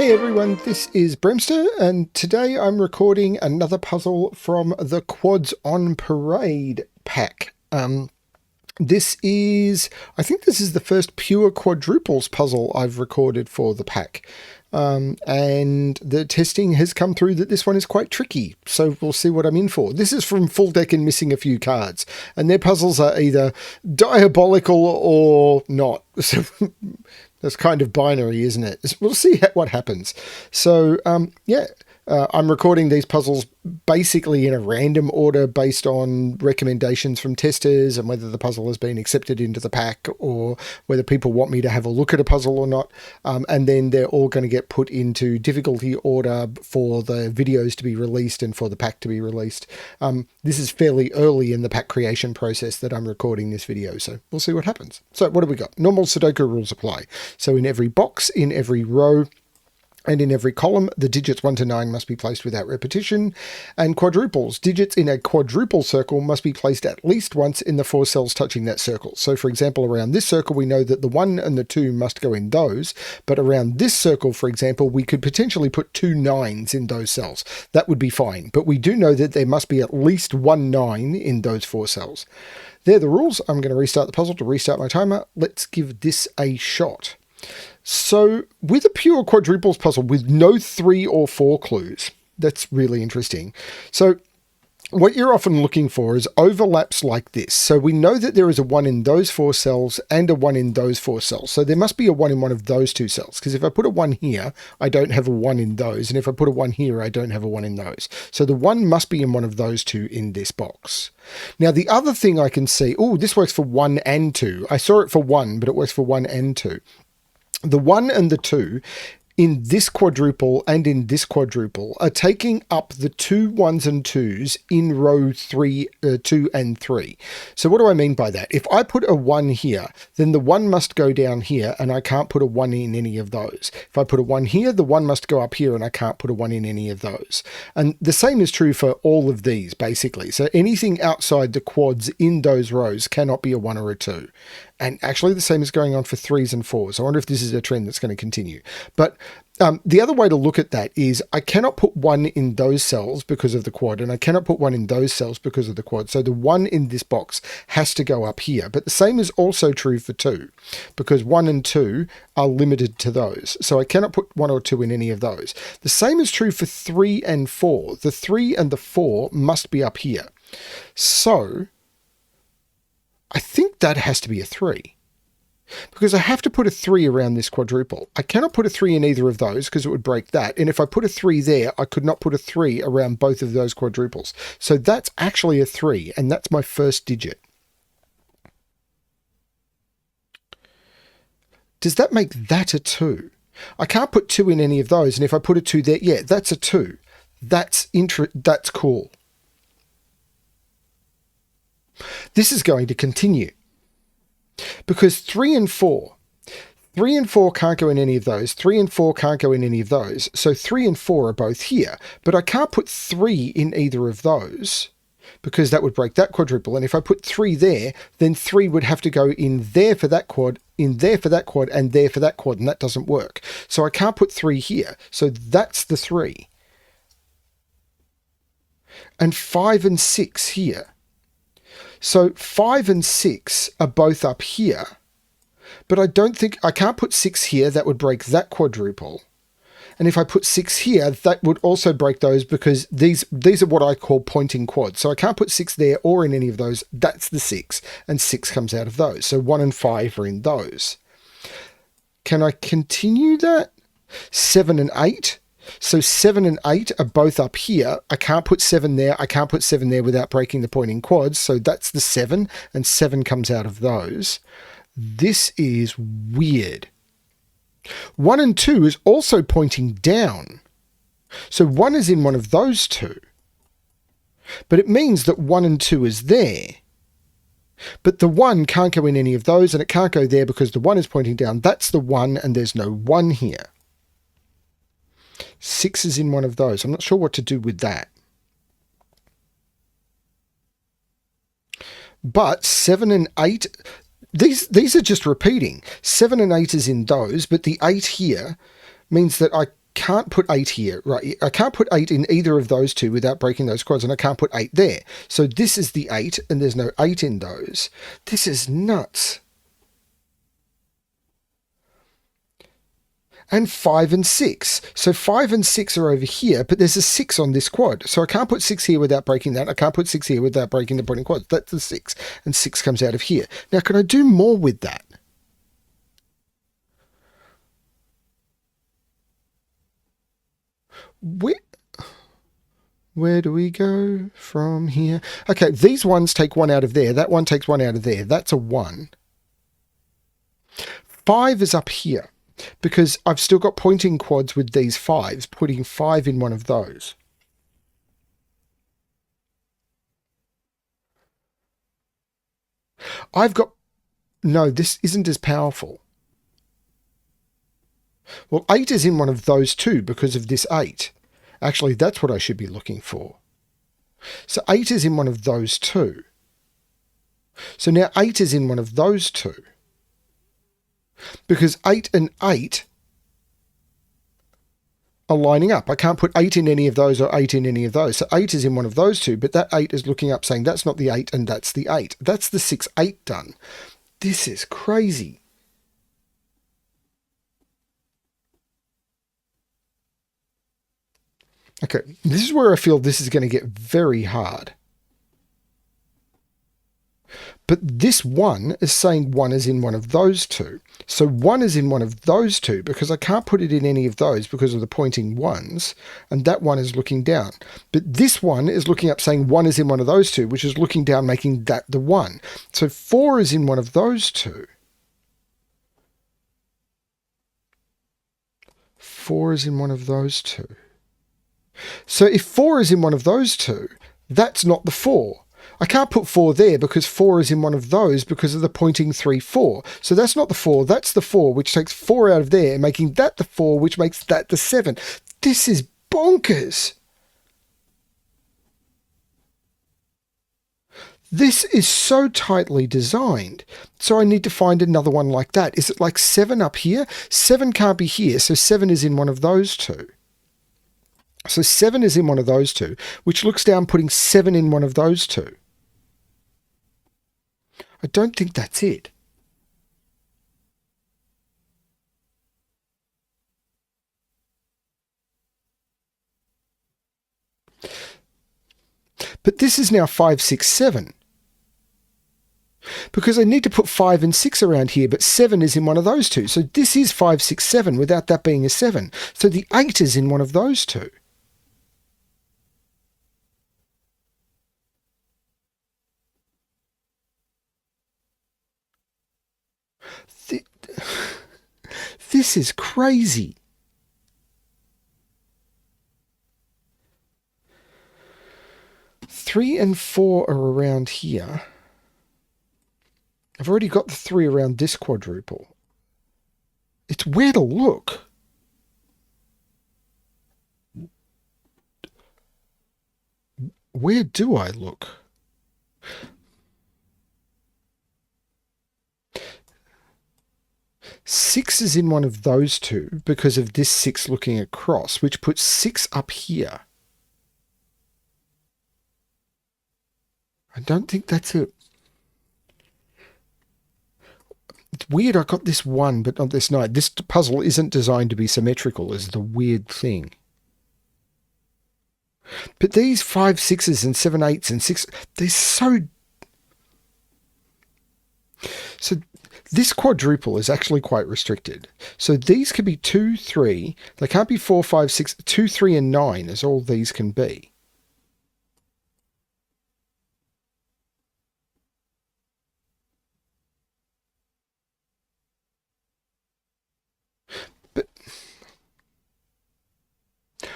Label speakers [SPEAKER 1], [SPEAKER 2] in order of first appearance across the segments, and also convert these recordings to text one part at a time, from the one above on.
[SPEAKER 1] Hey everyone, this is BremSter, and today I'm recording another puzzle from the Quads on Parade pack. I think this is the first pure quadruples puzzle I've recorded for the pack. And the testing has come through that this one is quite tricky, so we'll see what I'm in for. This is from FullDeck and missing a few cards, and their puzzles are either diabolical or not. So that's kind of binary, isn't it? We'll see what happens. So, I'm recording these puzzles basically in a random order based on recommendations from testers and whether the puzzle has been accepted into the pack or whether people want me to have a look at a puzzle or not. And then they're all going to get put into difficulty order for the videos to be released and for the pack to be released. This is fairly early in the pack creation process that I'm recording this video, so we'll see what happens. So what have we got? Normal Sudoku rules apply. So in every box, in every row, and in every column, the digits 1 to 9 must be placed without repetition. And quadruples, digits in a quadruple circle must be placed at least once in the 4 cells touching that circle. So for example, around this circle, we know that the 1 and the 2 must go in those, but around this circle, for example, we could potentially put 2 9s in those cells. That would be fine, but we do know that there must be at least 1 9 in those 4 cells. They're the rules. I'm going to restart the puzzle to restart my timer. Let's give this a shot. So with a pure quadruples puzzle with no 3 or 4 clues, that's really interesting. So what you're often looking for is overlaps like this. So we know that there is a 1 in those 4 cells and a 1 in those 4 cells. So there must be a 1 in one of those 2 cells, because if I put a 1 here, I don't have a 1 in those. And if I put a 1 here, I don't have a 1 in those. So the 1 must be in one of those 2 in this box. Now the other thing I can see, this works for 1 and 2. I saw it for 1, but it works for 1 and 2. The 1 and the 2 in this quadruple and in this quadruple are taking up the 2 1s and 2s in row 2 and 3. So what do I mean by that? If I put a 1 here, then the 1 must go down here and I can't put a 1 in any of those. If I put a 1 here, the 1 must go up here and I can't put a 1 in any of those. And the same is true for all of these, basically. So anything outside the quads in those rows cannot be a 1 or a 2. And actually the same is going on for 3s and 4s. I wonder if this is a trend that's going to continue. But the other way to look at that is I cannot put 1 in those cells because of the quad, and I cannot put 1 in those cells because of the quad. So the 1 in this box has to go up here. But the same is also true for 2, because 1 and 2 are limited to those. So I cannot put 1 or 2 in any of those. The same is true for 3 and 4. The 3 and the 4 must be up here. So I think that has to be a 3, because I have to put a 3 around this quadruple. I cannot put a 3 in either of those because it would break that. And if I put a 3 there, I could not put a 3 around both of those quadruples. So that's actually a 3, and that's my first digit. Does that make that a 2? I can't put 2 in any of those, and if I put a 2 there, yeah, that's a 2. That's cool. This is going to continue, because 3 and 4 can't go in any of those. 3 and 4 can't go in any of those. So 3 and 4 are both here, but I can't put 3 in either of those because that would break that quadruple. And if I put 3 there, then 3 would have to go in there for that quad, in there for that quad, and there for that quad, and that doesn't work. So I can't put 3 here. So that's the 3. And 5 and 6 here. So 5 and 6 are both up here, but I can't put 6 here. That would break that quadruple. And if I put 6 here, that would also break those, because these are what I call pointing quads. So I can't put 6 there or in any of those. That's the 6, and 6 comes out of those. So 1 and 5 are in those. Can I continue that? 7 and 8. So 7 and 8 are both up here. I can't put 7 there. I can't put 7 there without breaking the pointing quads. So that's the 7, and 7 comes out of those. This is weird. 1 and 2 is also pointing down. So 1 is in one of those 2. But it means that 1 and 2 is there. But the 1 can't go in any of those, and it can't go there because the 1 is pointing down. That's the 1, and there's no 1 here. 6 is in one of those. I'm not sure what to do with that. But 7 and 8, these are just repeating. 7 and 8 is in those, but the 8 here means that I can't put 8 here, right? I can't put 8 in either of those two without breaking those quads, and I can't put 8 there. So this is the 8, and there's no 8 in those. This is nuts. And 5 and 6. So 5 and 6 are over here, but there's a 6 on this quad. So I can't put 6 here without breaking that. I can't put 6 here without breaking the pointing quads. That's the 6. And 6 comes out of here. Now, can I do more with that? Where do we go from here? Okay, these ones take 1 out of there. That one takes 1 out of there. That's a 1. 5 is up here, because I've still got pointing quads with these 5s, putting 5 in one of those. No, this isn't as powerful. Well, 8 is in one of those two because of this 8. Actually, that's what I should be looking for. So 8 is in one of those two. So now 8 is in one of those two. Because 8 and 8 are lining up. I can't put 8 in any of those or 8 in any of those. So 8 is in one of those two, but that 8 is looking up saying that's not the 8 and that's the 8. That's the 6, 8 done. This is crazy. Okay, this is where I feel this is going to get very hard. But this 1 is saying 1 is in one of those two. So 1 is in one of those two because I can't put it in any of those because of the pointing 1s, and that 1 is looking down. But this 1 is looking up saying 1 is in one of those two, which is looking down, making that the 1. So 4 is in one of those two. 4 is in one of those two. So if 4 is in one of those two, that's not the 4. I can't put 4 there because 4 is in one of those because of the pointing 3, 4. So that's not the 4, that's the 4, which takes 4 out of there, making that the 4, which makes that the 7. This is bonkers. This is so tightly designed. So I need to find another one like that. Is it like 7 up here? 7 can't be here, so 7 is in one of those two. So 7 is in one of those two, which looks down putting 7 in one of those two. I don't think that's it. But this is now 5, 6, 7. Because I need to put 5 and 6 around here, but 7 is in one of those two. So this is 5, 6, 7 without that being a 7. So the 8 is in one of those two. This is crazy. Three and 4 are around here. I've already got the 3 around this quadruple. It's where to look. Where do I look? Six is in one of those two because of this 6 looking across, which puts 6 up here. I don't think that's it. It's weird I got this 1, but not this 9. This puzzle isn't designed to be symmetrical, is the weird thing. But these 5, 6s and 7, 8s and 6, they're so... So this quadruple is actually quite restricted. So these could be 2, 3. They can't be 4, 5, 6. 2, 3, and 9 is all these can be. But,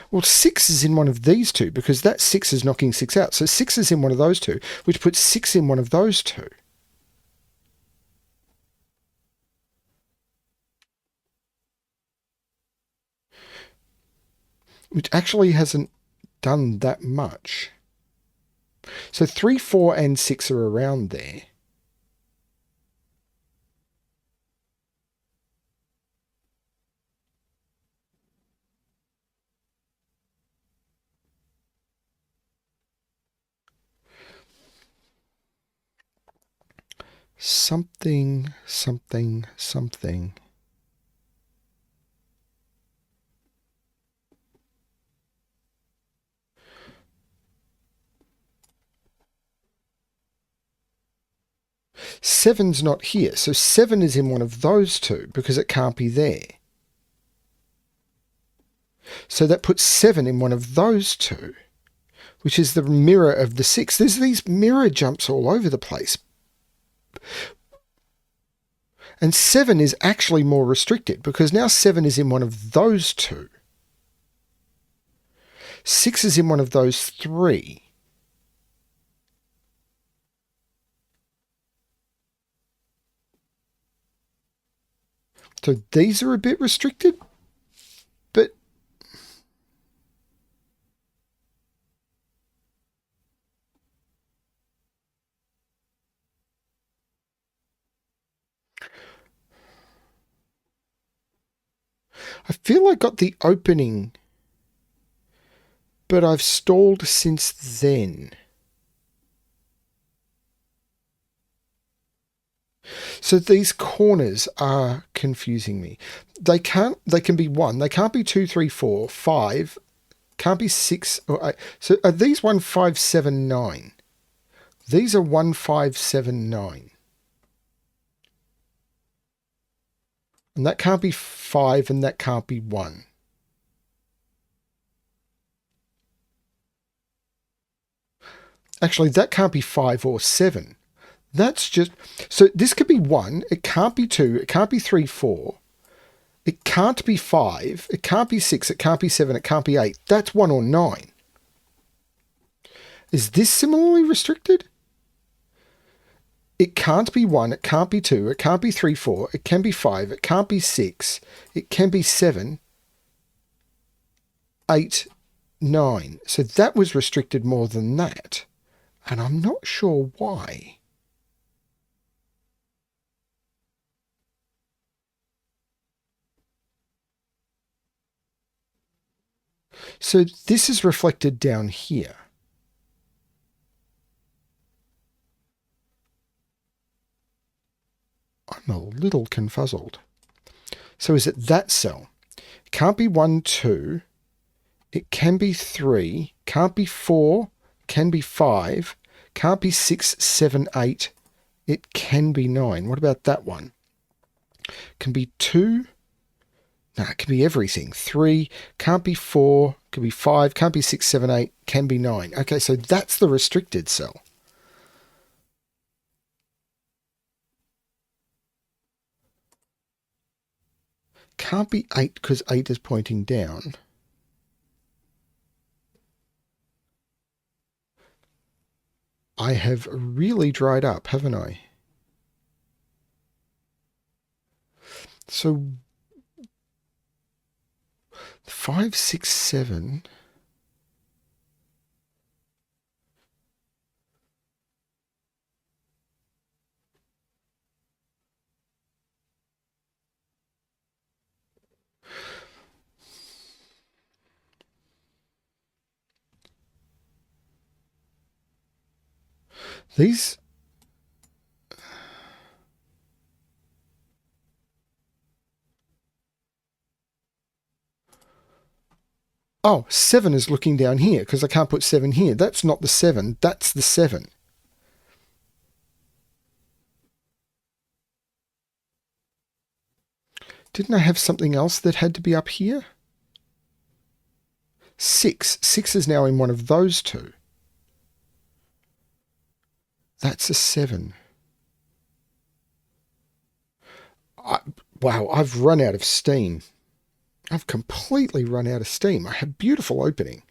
[SPEAKER 1] well, 6 is in one of these two because that 6 is knocking 6 out. So 6 is in one of those two, which puts 6 in one of those two. Which actually hasn't done that much. So 3, 4, and 6 are around there. something, something, something. Seven's not here, so 7 is in one of those two because it can't be there. So that puts 7 in one of those two, which is the mirror of the 6. There's these mirror jumps all over the place. And 7 is actually more restricted because now 7 is in one of those two. 6 is in one of those three. So these are a bit restricted, but I feel I got the opening, but I've stalled since then. So these corners are confusing me. They can be 1, they can't be 2, 3, 4, 5, can't be 6 or 8. So are these 1, 5, 7, 9? These are 1, 5, 7, 9. And that can't be 5 and that can't be 1. Actually, that can't be 5 or 7. That's just... So this could be 1. It can't be 2. It can't be 3, 4. It can't be 5. It can't be 6. It can't be 7. It can't be 8. That's 1 or 9. Is this similarly restricted? It can't be 1. It can't be 2. It can't be 3, 4. It can be 5. It can't be 6. It can be 7, 8, 9. So that was restricted more than that. And I'm not sure why. So this is reflected down here. I'm a little confuzzled. So is it that cell? It can't be 1, 2. It can be 3. Can't be 4. Can be 5. Can't be 6, 7, 8. It can be 9. What about that one? Can be 2. No, it can be everything. 3. Can't be 4. Can be 5. Can't be 6, 7, 8. Can be 9. Okay, so that's the restricted cell. Can't be 8 because 8 is pointing down. I have really dried up, haven't I? So 5, 6, 7. These... Oh, 7 is looking down here because I can't put 7 here. That's not the 7. That's the 7. Didn't I have something else that had to be up here? 6. 6 is now in one of those two. That's a 7. Wow, I've run out of steam. I've completely run out of steam. I had beautiful opening.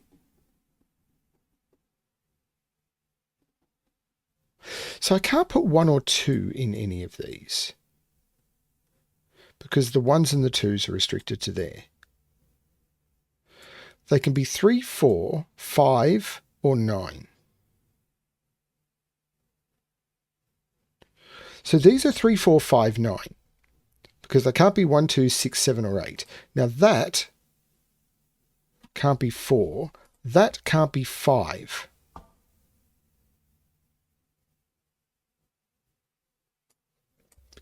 [SPEAKER 1] So I can't put 1 or 2 in any of these because the 1s and the 2s are restricted to there. They can be 3, 4, 5, or 9. So these are 3, 4, 5, 9 because they can't be 1, 2, 6, 7, or 8. Now that can't be 4. That can't be 5.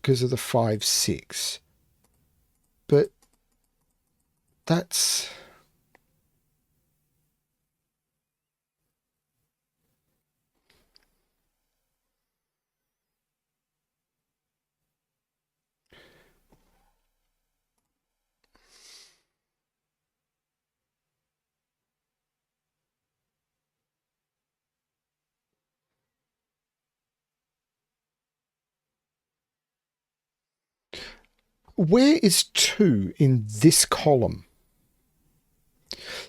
[SPEAKER 1] because of the 5, 6. But that's... Where is 2 in this column?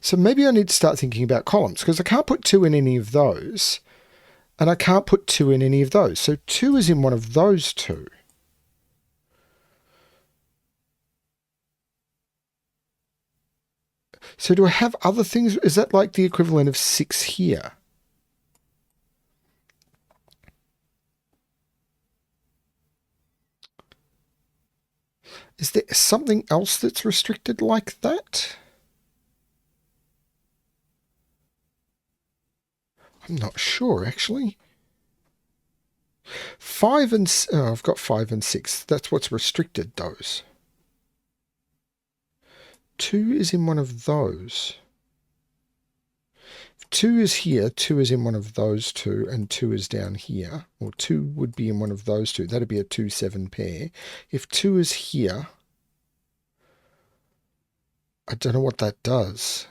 [SPEAKER 1] So maybe I need to start thinking about columns, because I can't put 2 in any of those, and I can't put 2 in any of those. So 2 is in one of those 2. So do I have other things? Is that like the equivalent of 6 here? Is there something else that's restricted like that? I'm not sure, actually. 5 and... Oh, I've got 5 and 6. That's what's restricted those. 2 is in one of those. If 2 is here, 2 is in one of those 2, and 2 is down here. Or 2 would be in one of those 2. That'd be a 2, 7 pair. If 2 is here, I don't know what that does.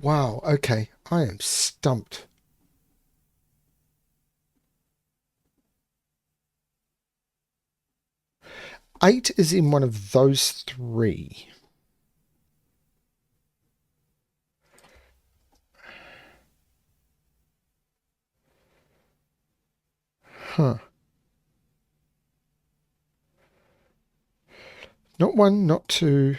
[SPEAKER 1] Wow, okay. I am stumped. Eight is in one of those 3. Huh. Not 1, not 2.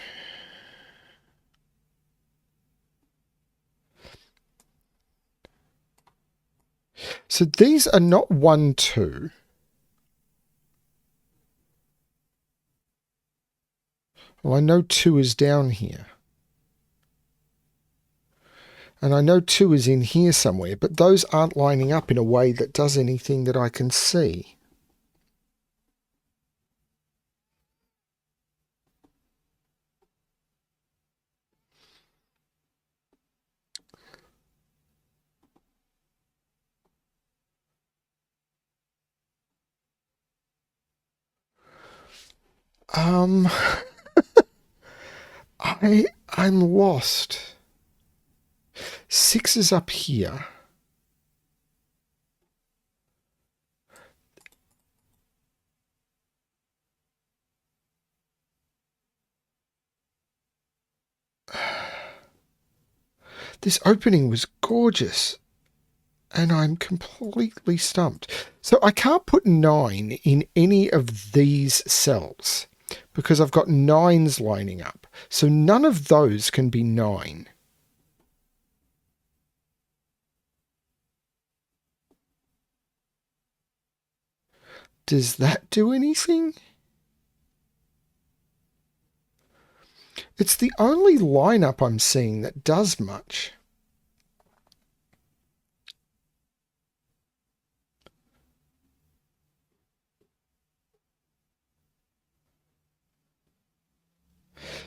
[SPEAKER 1] So these are not 1, 2. Well, I know 2 is down here. And I know 2 is in here somewhere, but those aren't lining up in a way that does anything that I can see. I'm lost. 6 is up here. This opening was gorgeous, and I'm completely stumped. So I can't put 9 in any of these cells because I've got 9s lining up. So none of those can be 9. Does that do anything? It's the only lineup I'm seeing that does much.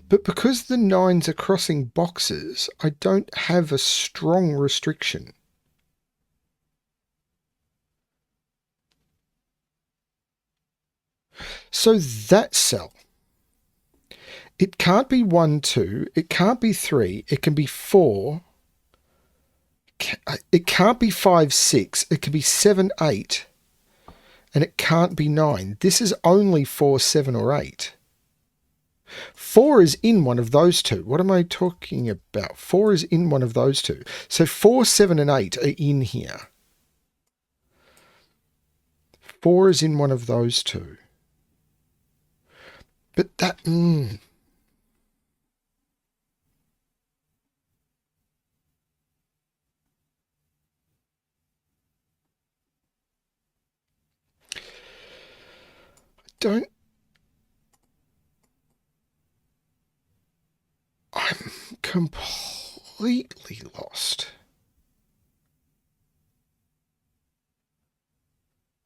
[SPEAKER 1] But because the 9s are crossing boxes, I don't have a strong restriction. So that cell, it can't be 1, 2, it can't be 3, it can be 4, it can't be 5, 6, it can be 7, 8, and it can't be 9. This is only 4, 7, or 8. 4 is in one of those 2. What am I talking about? 4 is in one of those 2. So 4, 7, and 8 are in here. 4 is in one of those 2. But that... I'm completely lost.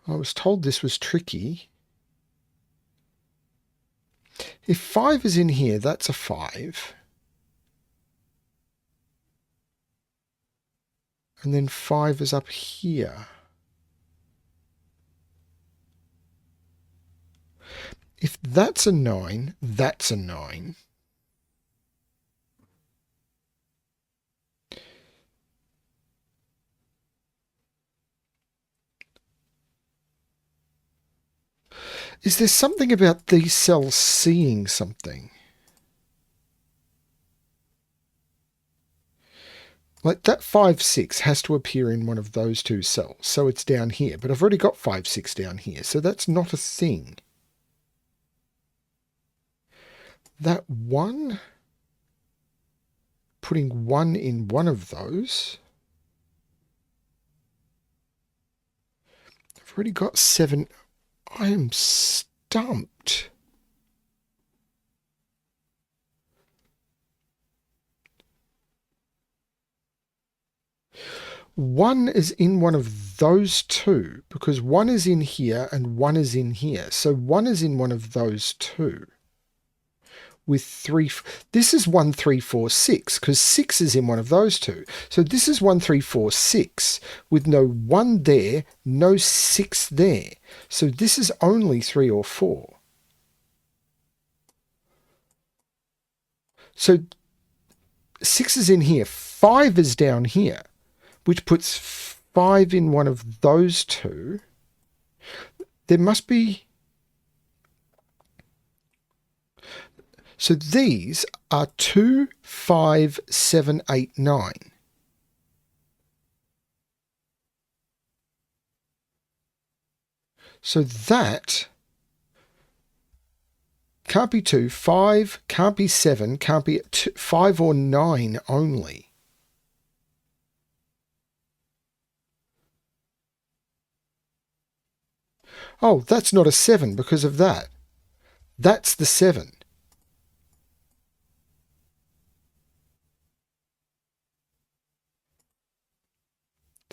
[SPEAKER 1] I was told this was tricky. If 5 is in here, that's a 5. And then 5 is up here. If that's a 9, that's a 9. Is there something about these cells seeing something? Like that 5, 6 has to appear in one of those two cells, so it's down here. But I've already got 5, 6 down here, so that's not a thing. That 1, putting 1 in one of those. I've already got 7. I am stumped. One is in one of those two, because 1 is in here and 1 is in here. So 1 is in one of those two. With 3, this is 1, 3, 4, 6, because 6 is in one of those two. So this is 1, 3, 4, 6, with no 1 there, no 6 there. So this is only 3 or 4. So 6 is in here, 5 is down here, which puts 5 in one of those two. There must be... So these are 2, 5, 7, 8, 9. So that can't be 2, 5, can't be 7, can't be 5 or 9 only. Oh, that's not a 7 because of that. That's the 7.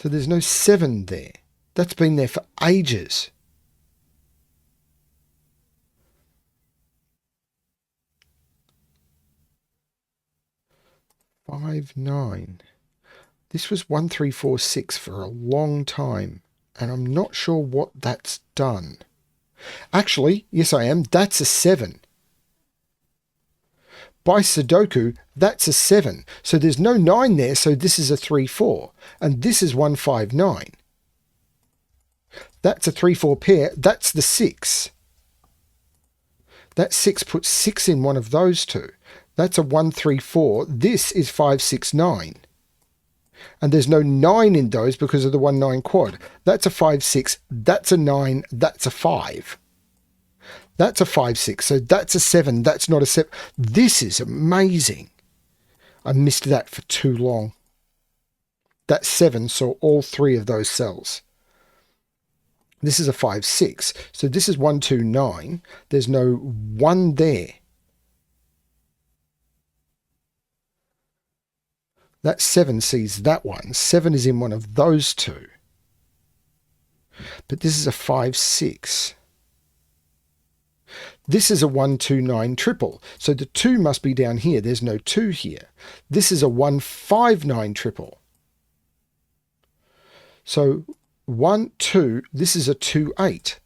[SPEAKER 1] So there's no 7 there. That's been there for ages. Five, 9. This was 1, 3, 4, 6 for a long time, and I'm not sure what that's done. Actually, yes I am, that's a 7. By Sudoku, that's a 7. So there's no 9 there, so this is a 3, 4. And this is 1, 5, 9. That's a 3, 4 pair. That's the 6. That 6 puts 6 in one of those two. That's a 1, 3, 4. This is 5, 6, 9. And there's no 9 in those because of the 1, 9 quad. That's a 5, 6. That's a 9. That's a 5. That's a 5, 6. So that's a 7. That's not a 7. This is amazing. I missed that for too long. That 7 saw all 3 of those cells. This is a 5, 6. So this is 1, 2, 9. There's no 1 there. That 7 sees that one. 7 is in one of those two. But this is a 5, 6. This is a 1, 2, 9 triple. So the 2 must be down here. There's no 2 here. This is a 1, 5, 9 triple. So 1, 2, this is a 2, 8.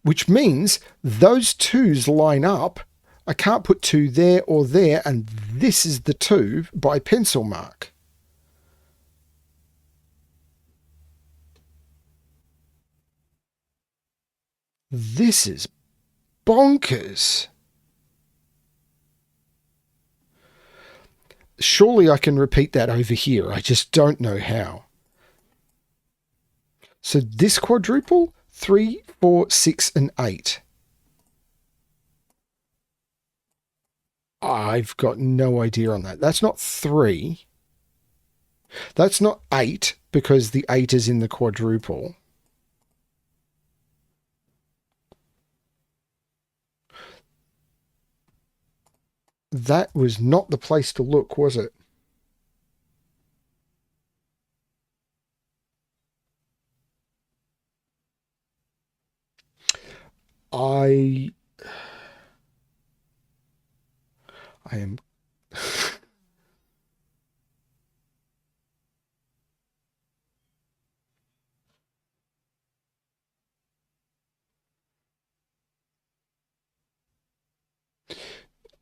[SPEAKER 1] Which means those 2s line up. I can't put 2 there or there, and this is the 2 by pencil mark. This is bonkers. Surely I can repeat that over here. I just don't know how. So this quadruple, 3, 4, 6, and 8. I've got no idea on that. That's not 3. That's not 8 because the 8 is in the quadruple. That was not the place to look, was it? I am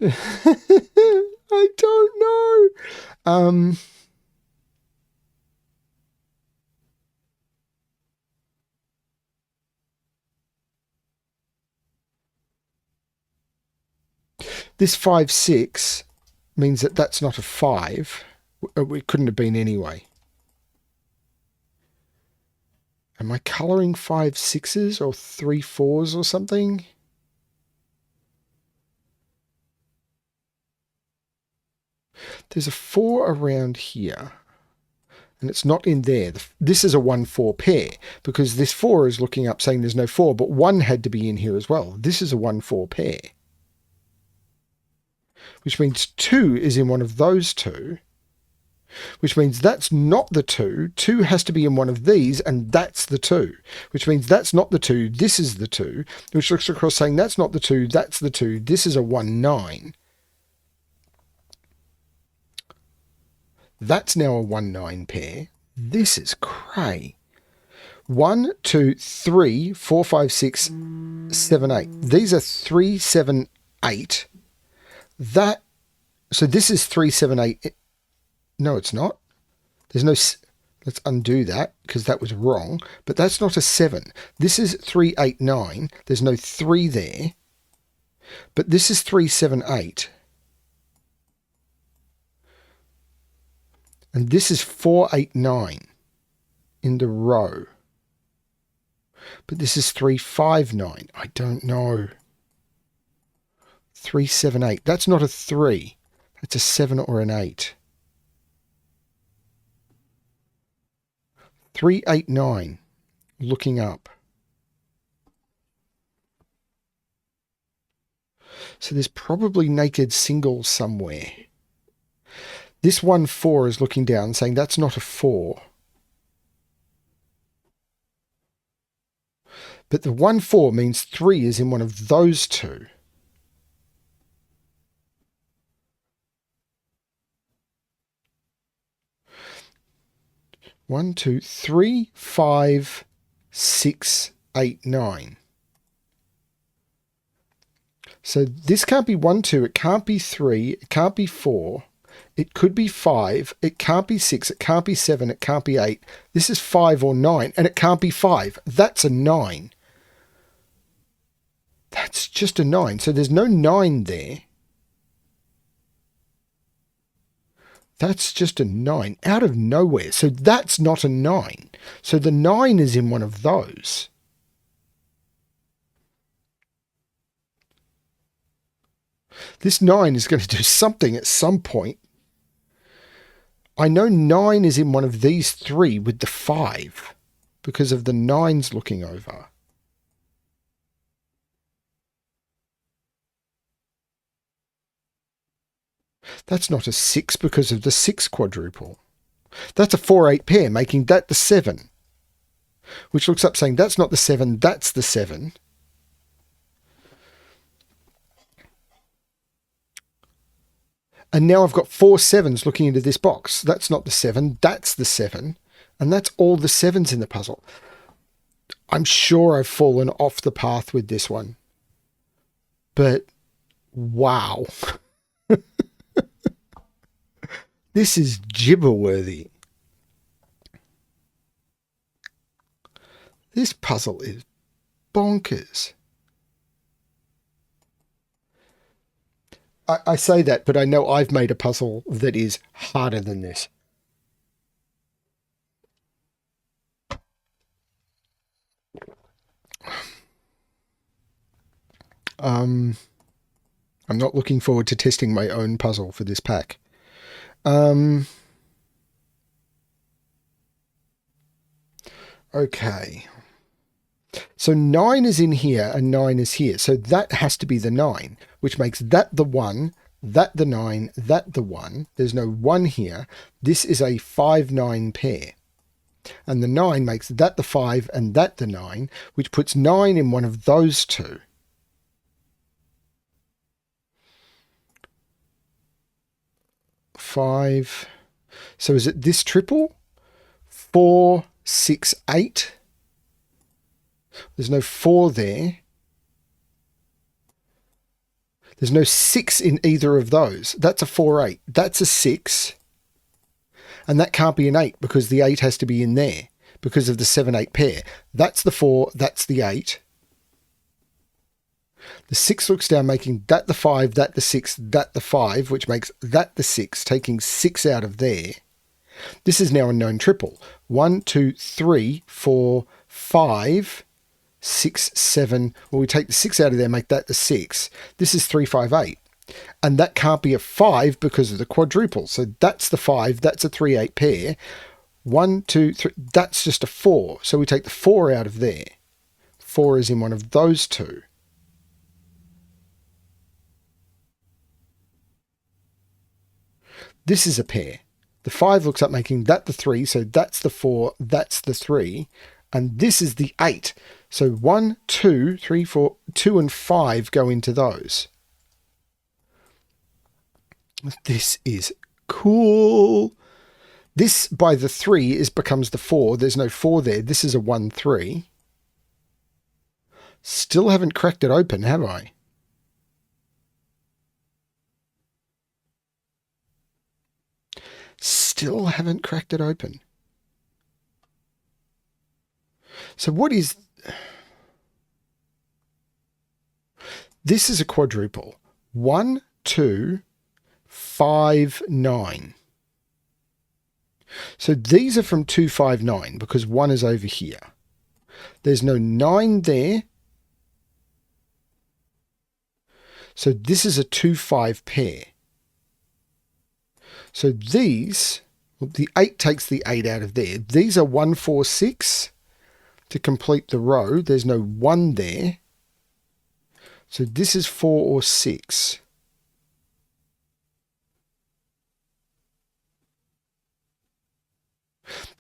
[SPEAKER 1] I don't know. This 5, 6 means that that's not a 5. It couldn't have been anyway. Am I colouring 5, 6s or 3, 4s or something? There's a 4 around here. And it's not in there. This is a 1, 4 pair because this 4 is looking up saying there's no 4, but 1 had to be in here as well. This is a 1, 4 pair. Which means 2 is in one of those two. Which means that's not the 2. 2 has to be in one of these, and that's the 2. Which means that's not the 2, this is the 2. Which looks across saying that's not the 2, that's the 2. This is a 1, 9. That's now a 1, 9 pair. This is cray. 1, 2, 3, 4, 5, 6, 7, 8. These are 3, 7, 8. So this is 3, 7, 8. No, it's not. There's no... Let's undo that because that was wrong. But that's not a 7. This is 3, 8, 9. There's no 3 there. But this is 3, 7, 8. And this is 4, 8, 9 in the row. But this is 3, 5, 9. I don't know. 3, 7, 8. That's not a 3. That's a 7 or an 8. 3, 8, 9. Looking up. So there's probably naked singles somewhere. This 1, 4 is looking down saying that's not a 4. But the 1, 4 means 3 is in one of those two. One, 2, 3, 5, 6, 8, 9. So this can't be 1, 2. It can't be 3. It can't be 4. It could be 5. It can't be 6. It can't be 7. It can't be 8. This is 5 or 9, and it can't be 5. That's a 9. That's just a 9. So there's no 9 there. That's just a 9 out of nowhere. So that's not a 9. So the 9 is in one of those. This 9 is going to do something at some point. I know 9 is in one of these 3 with the 5 because of the 9s looking over. That's not a 6 because of the 6 quadruple. That's a 4, 8 pair, making that the 7. Which looks up saying that's not the 7, that's the 7. And now I've got 4 7s looking into this box. That's not the 7, that's the 7. And that's all the 7s in the puzzle. I'm sure I've fallen off the path with this one. But, wow. This is gibber-worthy. This puzzle is bonkers. I say that, but I know I've made a puzzle that is harder than this. I'm not looking forward to testing my own puzzle for this pack. Okay. So 9 is in here and 9 is here. So that has to be the 9, which makes that the 1, that the 9, that the 1. There's no 1 here. This is a 5, 9 pair. And the 9 makes that the 5 and that the 9, which puts 9 in one of those two. 5. So is it this triple? 4, 6, 8. There's no 4 there. There's no 6 in either of those. That's a 4, 8. That's a 6. And that can't be an 8 because the 8 has to be in there because of the 7, 8 pair. That's the 4. That's the 8. The 6 looks down, making that the 5, that the 6, that the 5, which makes that the 6, taking 6 out of there. This is now a known triple. 1, 2, 3, 4, 5, 6, 7. Well, we take the 6 out of there, make that the 6. This is 3, 5, 8. And that can't be a 5 because of the quadruple. So that's the 5. That's a 3, 8 pair. 1, 2, 3. That's just a 4. So we take the 4 out of there. 4 is in one of those two. This is a pair. The 5 looks up, making that the 3. So that's the 4. That's the 3. And this is the 8. So 1, 2, 3, 4, 2 and 5 go into those. This is cool. This by the 3 becomes the 4. There's no 4 there. This is a 1, 3. Still haven't cracked it open, have I? Still haven't cracked it open. So what is... This is a quadruple. 1, 2, 5, 9. So these are from 2, 5, 9 because 1 is over here. There's no 9 there. So this is a 2, 5 pair. So these, well, the 8 takes the 8 out of there. These are 1, 4, 6 to complete the row. There's no 1 there. So this is 4 or 6.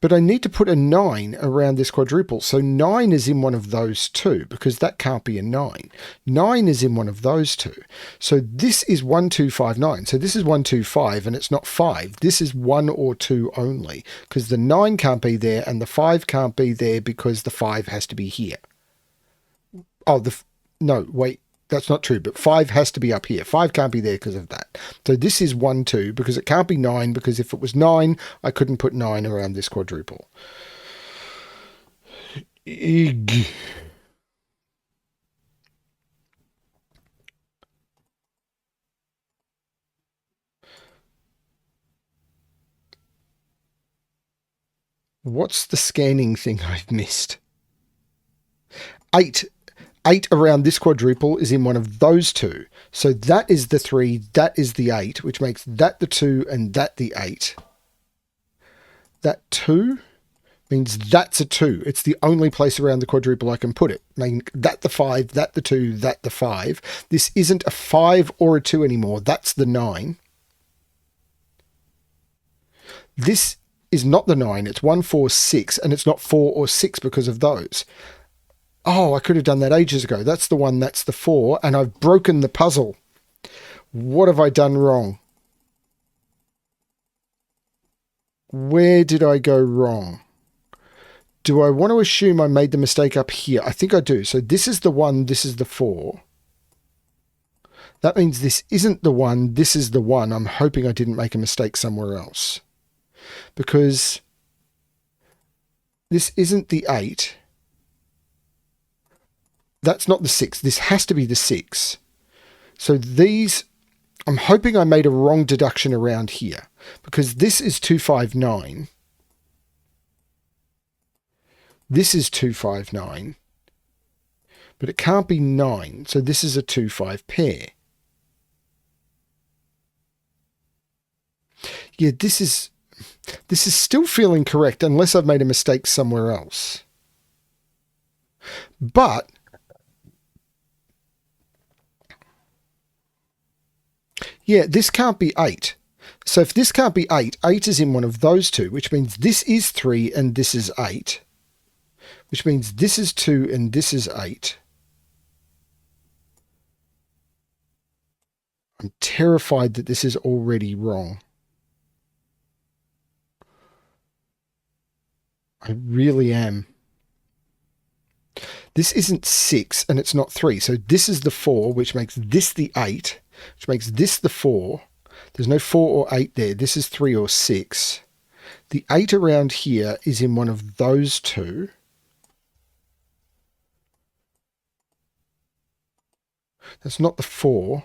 [SPEAKER 1] But I need to put a 9 around this quadruple. So 9 is in one of those two because that can't be a 9. 9 is in one of those two. So this is 1, 2, 5, 9. So this is 1, 2, 5 and it's not 5. This is 1 or 2 only because the 9 can't be there and the 5 can't be there because the 5 has to be here. Oh, no, wait. That's not true, but 5 has to be up here. 5 can't be there because of that. So this is 1, 2, because it can't be 9, because if it was 9, I couldn't put 9 around this quadruple. Ig. What's the scanning thing I've missed? 8 around this quadruple is in one of those two. So that is the 3, that is the 8, which makes that the 2 and that the 8. That 2 means that's a 2. It's the only place around the quadruple I can put it. Meaning that the 5, that the 2, that the 5. This isn't a 5 or a 2 anymore. That's the 9. This is not the 9. It's 1, 4, 6, and it's not 4 or 6 because of those. Oh, I could have done that ages ago. That's the 1, that's the 4, and I've broken the puzzle. What have I done wrong? Where did I go wrong? Do I want to assume I made the mistake up here? I think I do. So this is the 1, this is the 4. That means this isn't the 1, this is the 1. I'm hoping I didn't make a mistake somewhere else. Because this isn't the 8. That's not the 6. This has to be the 6. So these, I'm hoping I made a wrong deduction around here because this is 2, 5, 9. This is 2, 5, 9. But it can't be 9. So this is a 2, 5 pair. Yeah, this is still feeling correct unless I've made a mistake somewhere else. But yeah, this can't be 8. So if this can't be 8, 8 is in one of those two, which means this is 3 and this is 8. Which means this is 2 and this is 8. I'm terrified that this is already wrong. I really am. This isn't 6 and it's not 3. So this is the 4, which makes this the 8, which makes this the 4. There's no 4 or 8 there. This is 3 or 6. The 8 around here is in one of those two. That's not the 4.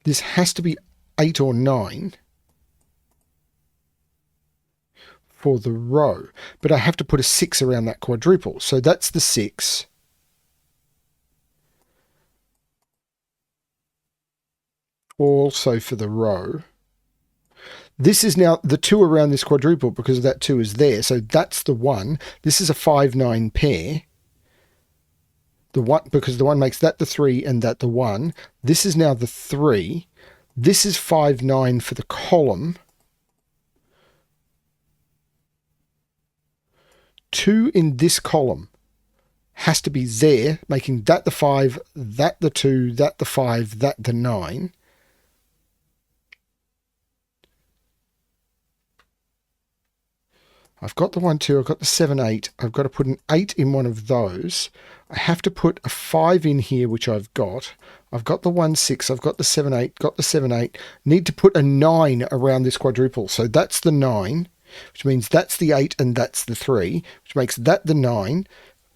[SPEAKER 1] This has to be 8 or 9 for the row. But I have to put a 6 around that quadruple. So that's the 6. Also for the row. This is now the 2 around this quadruple because that 2 is there. So that's the 1. This is a 5-9 pair. The 1, because the 1 makes that the 3 and that the 1. This is now the 3. This is 5-9 for the column. 2 in this column has to be there, making that the 5, that the 2, that the 5, that the 9. I've got the 1, 2, I've got the 7, 8. I've got to put an 8 in one of those. I have to put a 5 in here, which I've got. I've got the 1, 6. I've got the 7, 8. Got the 7, 8. Need to put a 9 around this quadruple. So that's the 9, which means that's the 8 and that's the 3, which makes that the 9,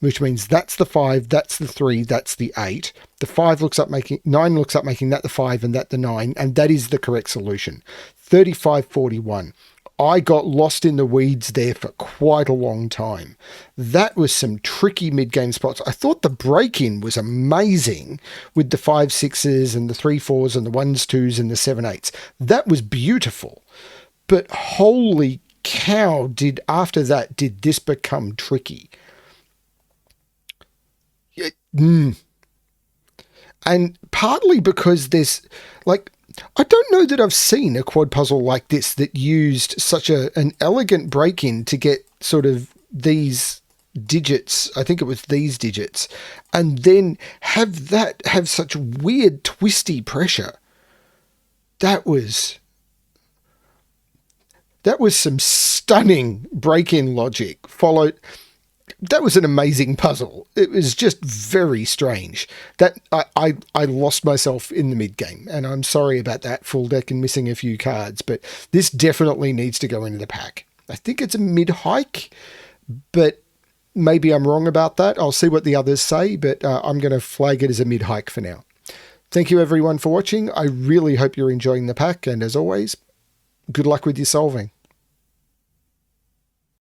[SPEAKER 1] which means that's the 5, that's the 3, that's the 8. The 5 looks up making, 9 looks up making that the 5 and that the 9, and that is the correct solution. 3541. I got lost in the weeds there for quite a long time. That was some tricky mid-game spots. I thought the break-in was amazing with the 5, 6s and the 3, 4s and the 1s, 2s and the 7, 8s. That was beautiful. But holy cow, after that, did this become tricky. And partly because there's, like, I don't know that I've seen a quad puzzle like this that used such an elegant break-in to get sort of these digits, I think it was these digits, and then have such weird twisty pressure. That was some stunning break-in logic followed. That was an amazing puzzle. It was just very strange. That I lost myself in the mid-game, and I'm sorry about that, FullDeck, and missing a few cards, but this definitely needs to go into the pack. I think it's a mid-hike, but maybe I'm wrong about that. I'll see what the others say, but I'm going to flag it as a mid-hike for now. Thank you everyone for watching. I really hope you're enjoying the pack, and as always, good luck with your solving.